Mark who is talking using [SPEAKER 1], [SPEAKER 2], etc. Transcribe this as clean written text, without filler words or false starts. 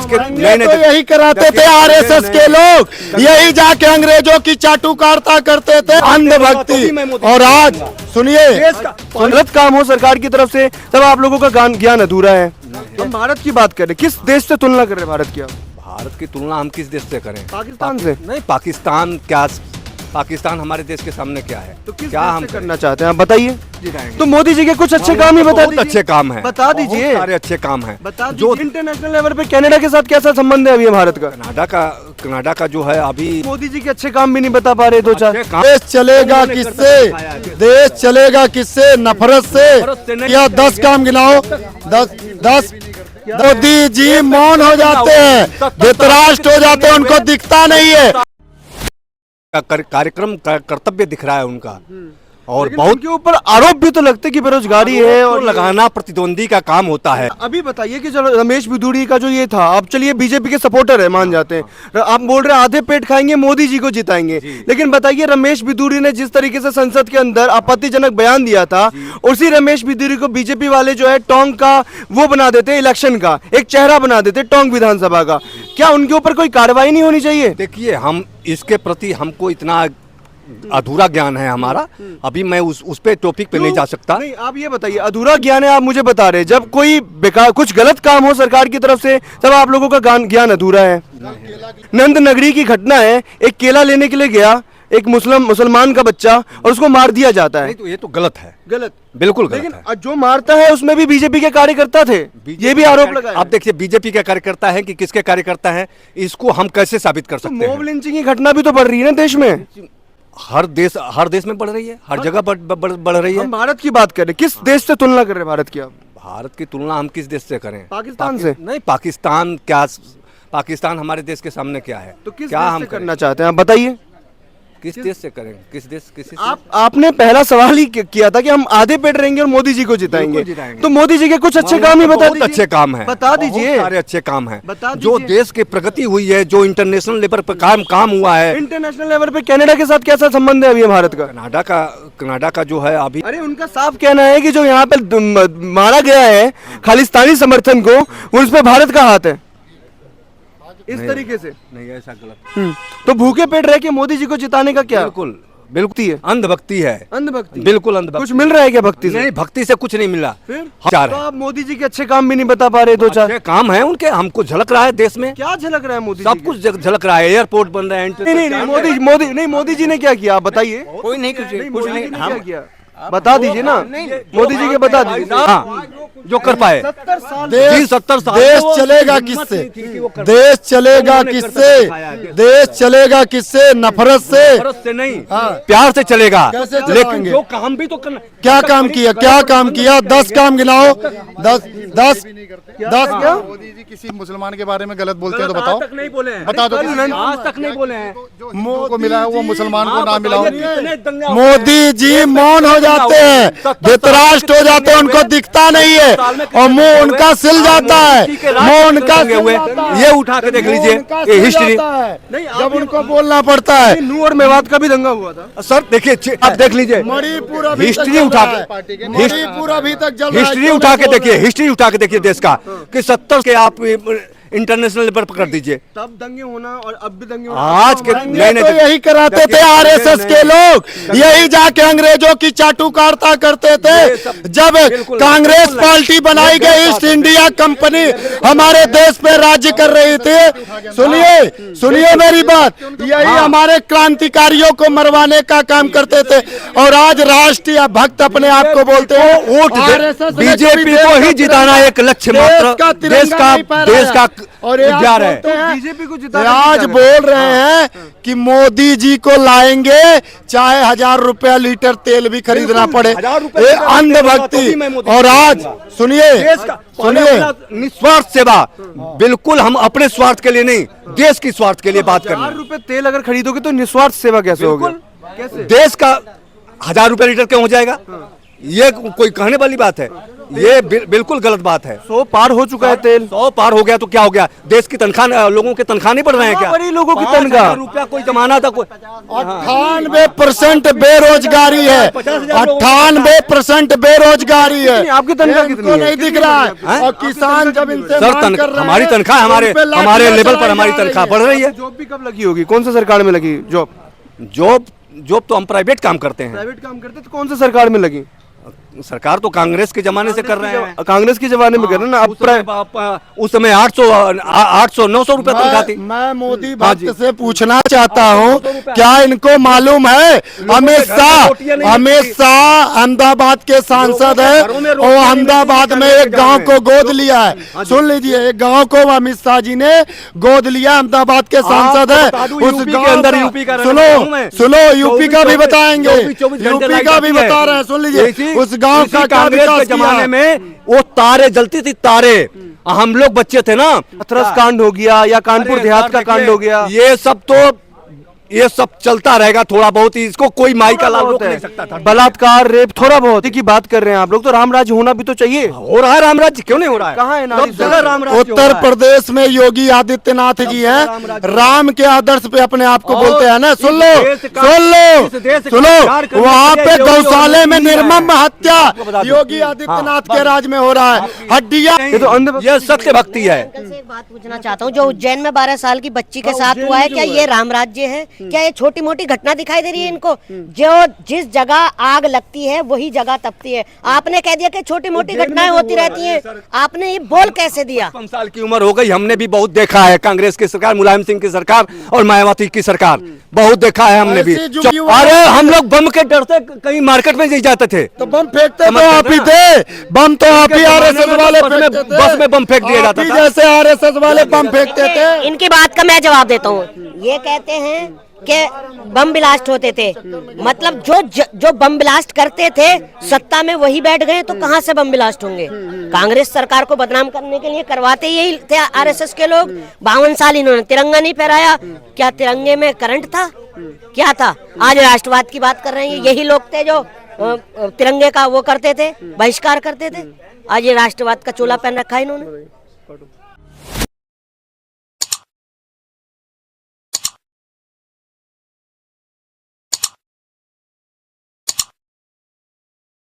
[SPEAKER 1] के
[SPEAKER 2] तो यही कराते थे आरएसएस के लोग, यही जाके अंग्रेजों की चाटुकारिता करते थे, अंधभक्ति। और आज सुनिए,
[SPEAKER 3] गलत काम हो सरकार की तरफ से तब आप लोगों का ज्ञान अधूरा है। हम भारत की बात कर रहे हैं, किस देश से तुलना कर रहे हैं भारत की आप?
[SPEAKER 1] भारत की तुलना हम किस देश से करें?
[SPEAKER 3] पाकिस्तान से?
[SPEAKER 1] नहीं, पाकिस्तान क्या, पाकिस्तान हमारे देश के सामने क्या है?
[SPEAKER 3] तो किस
[SPEAKER 1] क्या
[SPEAKER 3] देश
[SPEAKER 1] हम
[SPEAKER 3] से करना चाहते हैं आप बताइए।
[SPEAKER 1] जिताएंगे?
[SPEAKER 3] तो मोदी जी के कुछ अच्छे काम ही बता
[SPEAKER 1] बहुत
[SPEAKER 3] दीजिए।
[SPEAKER 1] अच्छे काम हैं,
[SPEAKER 3] बता दीजिए।
[SPEAKER 1] बहुत सारे अच्छे काम हैं।
[SPEAKER 3] बता
[SPEAKER 1] जो
[SPEAKER 3] दीजिए। इंटरनेशनल लेवल पे कनाडा के साथ कैसा संबंध है अभी भारत का?
[SPEAKER 1] कनाडा का जो है अभी
[SPEAKER 3] मोदी जी के अच्छे काम भी नहीं बता पा रहे दो चार।
[SPEAKER 1] अच्छे काम
[SPEAKER 2] देश चलेगा किससे? देश चलेगा किससे? नफरत से। या 10 काम गिनाओ, 10। मोदी जी मौन हो जाते हैं, धृतराष्ट्र हो जाते हैं, उनको दिखता नहीं है।
[SPEAKER 1] कार्यक्रम कर्तव्य दिख रहा है उनका, और
[SPEAKER 3] लेकिन
[SPEAKER 1] बहुत
[SPEAKER 3] उनके ऊपर आरोप भी तो लगते कि बेरोजगारी है और
[SPEAKER 1] लगाना प्रतिद्वंदी का काम होता है।
[SPEAKER 3] अभी बताइए कि चलो रमेश बिधूड़ी का जो ये था, अब चलिए बीजेपी के सपोर्टर है मान जाते हैं, आप बोल रहे हैं आधे पेट खाएंगे मोदी जी को जिताएंगे, लेकिन बताइए रमेश बिधूड़ी ने जिस तरीके से संसद के अंदर आपत्तिजनक बयान दिया था, उसी रमेश बिधूड़ी को बीजेपी वाले जो है टोंक का वो बना देते, इलेक्शन का एक चेहरा बना देते टोंक विधानसभा का। क्या उनके ऊपर कोई कार्रवाई नहीं होनी चाहिए?
[SPEAKER 1] देखिए, हम इसके प्रति हमको इतना अधूरा ज्ञान है हमारा, अभी मैं उस पे टॉपिक पे नहीं जा सकता।
[SPEAKER 3] नहीं, आप ये बताइए, अधूरा ज्ञान है आप मुझे बता रहे हैं, जब कोई बेकार कुछ गलत काम हो सरकार की तरफ से तब आप लोगों का ज्ञान अधूरा है। नंद नगरी की घटना है, एक केला लेने के लिए गया एक मुसलमान का बच्चा और उसको मार दिया जाता है।
[SPEAKER 1] नहीं, तो ये तो गलत है,
[SPEAKER 3] गलत,
[SPEAKER 1] बिल्कुल गलत
[SPEAKER 3] लेकिन
[SPEAKER 1] है।
[SPEAKER 3] जो मारता है उसमें भी बीजेपी के कार्यकर्ता थे, ये भी आरोप लगा है।
[SPEAKER 1] आप देखिए, बीजेपी का कार्यकर्ता है कि किसके कार्यकर्ता है, इसको हम कैसे साबित कर
[SPEAKER 3] तो
[SPEAKER 1] सकते
[SPEAKER 3] मॉब
[SPEAKER 1] हैं?
[SPEAKER 3] लिंचिंग की घटना भी तो बढ़ रही है ना देश में।
[SPEAKER 1] हर देश में बढ़ रही है, हर जगह बढ़ रही है।
[SPEAKER 3] हम भारत की बात कर रहे हैं, किस देश से तुलना कर रहे हैं भारत की आप?
[SPEAKER 1] भारत की तुलना हम किस देश से करें?
[SPEAKER 3] पाकिस्तान से?
[SPEAKER 1] नहीं, पाकिस्तान क्या, पाकिस्तान हमारे देश के सामने क्या है?
[SPEAKER 3] तो किस
[SPEAKER 1] क्या
[SPEAKER 3] देश
[SPEAKER 1] हम
[SPEAKER 3] से
[SPEAKER 1] करें?
[SPEAKER 3] करना चाहते हैं आप बताइए।
[SPEAKER 1] किस देश से करें? किस देश, किसी से?
[SPEAKER 3] आपने पहला सवाल ही किया था कि हम आधे पेट रहेंगे और मोदी जी को जिताएंगे,
[SPEAKER 1] बिल्कुल जिताएंगे।
[SPEAKER 3] तो मोदी जी के कुछ अच्छे काम ही बता
[SPEAKER 1] बहुत
[SPEAKER 3] दीजिए।
[SPEAKER 1] अच्छे काम हैं,
[SPEAKER 3] बता दीजिए।
[SPEAKER 1] बहुत सारे अच्छे काम हैं,
[SPEAKER 3] बता
[SPEAKER 1] जो
[SPEAKER 3] दीजिए।
[SPEAKER 1] देश की प्रगति हुई है, जो इंटरनेशनल लेवल पर काम हुआ है।
[SPEAKER 3] इंटरनेशनल लेवल पे कनाडा के साथ कैसा संबंध है अभी भारत का?
[SPEAKER 1] कनाडा का जो है अभी,
[SPEAKER 3] अरे उनका साफ कहना है कि जो यहाँ पे मारा गया है खालिस्तानी समर्थन को, उस पे भारत का हाथ है इस तरीके से।
[SPEAKER 1] नहीं, ऐसा गलत।
[SPEAKER 3] तो भूखे पेट रह के मोदी जी को जिताने का क्या?
[SPEAKER 1] बिल्कुल
[SPEAKER 3] है,
[SPEAKER 1] अंधभक्ति है,
[SPEAKER 3] अंधभक्ति,
[SPEAKER 1] बिल्कुल अंधभक्ति।
[SPEAKER 3] कुछ मिल रहा है क्या भक्ति से?
[SPEAKER 1] नहीं, भक्ति से कुछ नहीं मिला।
[SPEAKER 3] फिर
[SPEAKER 1] चार
[SPEAKER 3] तो
[SPEAKER 1] है।
[SPEAKER 3] आप मोदी जी के अच्छे काम भी नहीं बता पा रहे दो चार।
[SPEAKER 1] अच्छे काम है उनके, हमको झलक रहा है देश में,
[SPEAKER 3] क्या झलक रहा है मोदी
[SPEAKER 1] सब
[SPEAKER 3] जी
[SPEAKER 1] कुछ झलक रहा है। एयरपोर्ट बन रहे हैं।
[SPEAKER 3] नहीं, मोदी जी ने क्या किया आप बताइए।
[SPEAKER 1] कोई नहीं,
[SPEAKER 3] मोदी जी ने क्या किया बता दीजिए ना, मोदी जी के बता दीजिए।
[SPEAKER 1] हाँ, जो कर पाए।
[SPEAKER 3] 70 साल
[SPEAKER 2] देश
[SPEAKER 1] 70 साल
[SPEAKER 2] देश चलेगा किससे? देश चलेगा किससे? देश चलेगा किससे? नफरत से।
[SPEAKER 1] नहीं, प्यार से चलेगा।
[SPEAKER 2] कैसे
[SPEAKER 1] लेकिन
[SPEAKER 2] चलाएंगे?
[SPEAKER 1] जो काम भी तो करना।
[SPEAKER 2] क्या काम किया? क्या काम किया? 10 काम गिनाओ, 10 क्या?
[SPEAKER 4] मोदी जी किसी मुसलमान के बारे में गलत बोलते हैं तो बताओ।
[SPEAKER 1] तक नहीं बोले हैं,
[SPEAKER 4] बता दो।
[SPEAKER 1] आज तक नहीं बोले हैं।
[SPEAKER 4] जो को मिला है वो मुसलमान को ना मिला हो।
[SPEAKER 2] मोदी जी मौन हो जाते हैं, धृतराष्ट्र हो जाते हैं, उनको दिखता नहीं है, और मुंह उनका सिल जाता है, मुंह उनका
[SPEAKER 1] हुए। ये उठा के देख लीजिए, ये हिस्ट्री।
[SPEAKER 2] जब उनको बोलना पड़ता है।
[SPEAKER 3] नूह और मेवात का भी दंगा हुआ था
[SPEAKER 1] सर देखिए, आप देख लीजिए,
[SPEAKER 2] मणिपुर अभी तक
[SPEAKER 1] हिस्ट्री
[SPEAKER 2] चल
[SPEAKER 1] उठा
[SPEAKER 2] रहा
[SPEAKER 1] के,
[SPEAKER 2] है। मणिपुर अभी तक चल रहा है।
[SPEAKER 1] हिस्ट्री उठा के देखिए, हिस्ट्री उठा के देखिए देश का, कि 70 के आप इंटरनेशनल लेवल पर कर दीजिए।
[SPEAKER 3] तब दंगे होना और अब भी दंगे होना।
[SPEAKER 1] आज के
[SPEAKER 2] ये तो यही कराते थे आरएसएस के लोग, यही जाके अंग्रेजों की चाटुकारिता करते थे। जब कांग्रेस पार्टी बनाई गई, ईस्ट इंडिया कंपनी हमारे देश पे राज्य कर रही थी। सुनिए मेरी बात, यही हमारे क्रांतिकारियों को मरवाने का काम करते थे, और आज राष्ट्रीय भक्त अपने आप को बोलते हैं।
[SPEAKER 1] वोट
[SPEAKER 2] RSS ने
[SPEAKER 1] बीजेपी को ही जिताना एक लक्ष्य मात्र देश का
[SPEAKER 2] और ये
[SPEAKER 1] उद्यार है।
[SPEAKER 3] बीजेपी को जिताने
[SPEAKER 2] आज बोल रहे हैं कि मोदी जी को लाएंगे चाहे 1000 रुपया लीटर तेल भी खरीदना पड़े।
[SPEAKER 1] 1000 रुपए
[SPEAKER 2] ये
[SPEAKER 1] तेल
[SPEAKER 2] अंधभक्ति। और आज सुनिए,
[SPEAKER 1] निस्वार्थ सेवा, बिल्कुल हम अपने स्वार्थ के लिए नहीं, देश की स्वार्थ के लिए बात करना।
[SPEAKER 3] 1000 रुपए तेल अगर खरीदोगे तो निस्वार्थ सेवा कैसे होगी? कैसे?
[SPEAKER 1] देश का 1000 रुपए लीटर क्यों हो जाएगा? ये कोई कहने वाली बात है? ये बिल्कुल गलत बात है।
[SPEAKER 3] 100 पार हो चुका है तेल।
[SPEAKER 1] 100 पार हो गया तो क्या हो गया? देश की तनख्वाह, लोगों के तनख्वाह नहीं बढ़ रहे हैं क्या?
[SPEAKER 3] बड़ी लोगों की
[SPEAKER 1] 5,000
[SPEAKER 3] तनख्वाह।
[SPEAKER 1] रुपया कोई जमाना था कोई?
[SPEAKER 2] 98% बेरोजगारी है, 98% बेरोजगारी है।
[SPEAKER 3] आपकी तनख्वाह
[SPEAKER 2] ये
[SPEAKER 3] कितनी
[SPEAKER 2] इनको
[SPEAKER 3] है?
[SPEAKER 2] नहीं दिख रहा है। और किसान जब इनसे
[SPEAKER 1] सर
[SPEAKER 2] मांग कर रहे
[SPEAKER 1] हमारी
[SPEAKER 2] हैं,
[SPEAKER 1] तनख्वाह
[SPEAKER 2] तो उन पे लाठियां
[SPEAKER 1] हमारे लेवल पर
[SPEAKER 2] चलाई
[SPEAKER 1] हमारी
[SPEAKER 2] जा रही
[SPEAKER 1] तनख्वाह
[SPEAKER 2] है।
[SPEAKER 1] बढ़ रही है।
[SPEAKER 3] जॉब भी कब लगी होगी? कौन सी सरकार में लगी जॉब?
[SPEAKER 1] जॉब तो हम प्राइवेट काम करते हैं।
[SPEAKER 3] प्राइवेट काम करते तो कौन सी सरकार में लगी?
[SPEAKER 1] सरकार तो कांग्रेस के जमाने से कर रहे हैं।
[SPEAKER 3] कांग्रेस के जमाने में कर रहे हैं ना। अब
[SPEAKER 1] उस समय 800-900 रुपए तनख्वाह थी।
[SPEAKER 2] मैं मोदी भक्त से पूछना चाहता हूँ, क्या इनको मालूम है अमित शाह अहमदाबाद के सांसद है और अहमदाबाद में एक गांव को गोद लिया है। सुन लीजिए, एक गांव को अमित शाह जी ने गोद लिया, अहमदाबाद के सांसद है। उस गांव के अंदर
[SPEAKER 1] यूपी का
[SPEAKER 2] सुनो यूपी का भी बताएंगे, यूपी का भी बता रहे हैं। सुन लीजिए, उस गांव का
[SPEAKER 1] कांग्रेस के जमाने में वो तारे जलती थी, तारे। हम लोग बच्चे थे ना।
[SPEAKER 3] हाथरस कांड हो गया या कानपुर देहात का कांड हो गया,
[SPEAKER 1] ये सब चलता रहेगा थोड़ा बहुत ही। इसको कोई माई का लाल रोक नहीं सकता था।
[SPEAKER 3] बलात्कार, रेप थोड़ा बहुत की बात कर रहे हैं आप लोग, तो राम राज्य होना भी तो चाहिए।
[SPEAKER 1] हो रहा है राम राज्य, क्यों नहीं हो रहा है?
[SPEAKER 3] कहाँ है
[SPEAKER 1] सब जगह राम राज्य हो
[SPEAKER 2] उत्तर
[SPEAKER 1] रहा है।
[SPEAKER 2] प्रदेश में योगी आदित्यनाथ जी हैं, राम के आदर्श पे अपने आप को बोलते हैं ना। सुन लो, वहाँ पे गौशाले में निर्मम हत्या योगी आदित्यनाथ के राज में हो रहा है। हड्डियां,
[SPEAKER 3] ये तो
[SPEAKER 1] ये सत्य भक्ति है।
[SPEAKER 5] अंकल से एक बात पूछना चाहता हूँ, जो उज्जैन में 12 साल की बच्ची के साथ हुआ है, क्या ये राम राज्य है? क्या ये छोटी मोटी घटना दिखाई दे रही है इनको? जो जिस जगह आग लगती है वही जगह तपती है। आपने कह दिया कि छोटी मोटी घटनाएं होती रहती हैं, आपने ये बोल कैसे दिया?
[SPEAKER 1] 55 साल की उम्र हो गई, हमने भी बहुत देखा है। कांग्रेस की सरकार, मुलायम सिंह की सरकार और मायावती की सरकार, बहुत देखा है हमने भी। अरे हम लोग बम के डर से कहीं मार्केट में नहीं जाते थे।
[SPEAKER 2] तो बम फेंकते तो आप ही थे, बम तो आप ही आरएसएस वाले
[SPEAKER 1] बस में बम फेंक दिया जाता था।
[SPEAKER 2] जैसे आरएसएस वाले बम फेंकते थे।
[SPEAKER 5] इनकी बात का मैं जवाब देता हूँ। ये कहते हैं कि बम ब्लास्ट होते थे, मतलब जो बम ब्लास्ट करते थे सत्ता में वही बैठ गए, तो कहां से बम ब्लास्ट होंगे? कांग्रेस सरकार को बदनाम करने के लिए करवाते यही थे आरएसएस के लोग। 52 साल इन्होंने तिरंगा नहीं फहराया। क्या तिरंगे में करंट था? क्या था? आज राष्ट्रवाद की बात कर रहे हैं। यही लोग थे जो तिरंगे का वो करते थे, बहिष्कार करते थे। आज ये राष्ट्रवाद का चोला पहन रखा है इन्होंने।